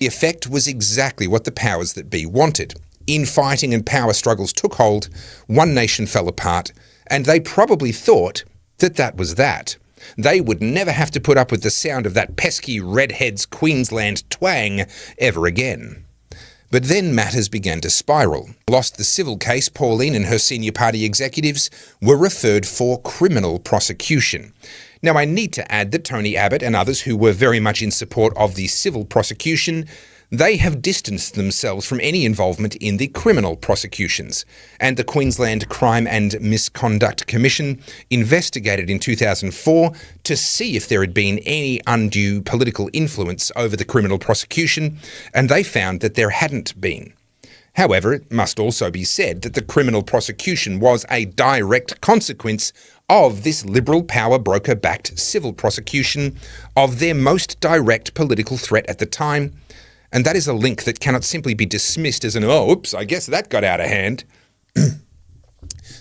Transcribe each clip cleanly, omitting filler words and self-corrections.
The effect was exactly what the powers that be wanted. Infighting and power struggles took hold, one nation fell apart, and they probably thought that that was that. They would never have to put up with the sound of that pesky redhead's Queensland twang ever again. But then matters began to spiral. Lost the civil case, Pauline and her senior party executives were referred for criminal prosecution. Now, I need to add that Tony Abbott and others who were very much in support of the civil prosecution, they have distanced themselves from any involvement in the criminal prosecutions. And the Queensland Crime and Misconduct Commission investigated in 2004 to see if there had been any undue political influence over the criminal prosecution, and they found that there hadn't been. However, it must also be said that the criminal prosecution was a direct consequence of this Liberal power broker-backed civil prosecution of their most direct political threat at the time. And that is a link that cannot simply be dismissed as oops, I guess that got out of hand.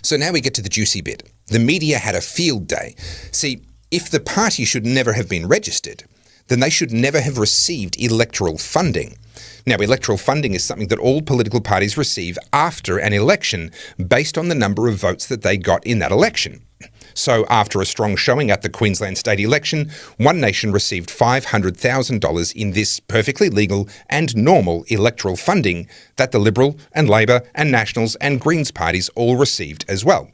So now we get to the juicy bit. The media had a field day. See, if the party should never have been registered, then they should never have received electoral funding. Now, electoral funding is something that all political parties receive after an election based on the number of votes that they got in that election. So after a strong showing at the Queensland state election, One Nation received $500,000 in this perfectly legal and normal electoral funding that the Liberal and Labor and Nationals and Greens parties all received as well.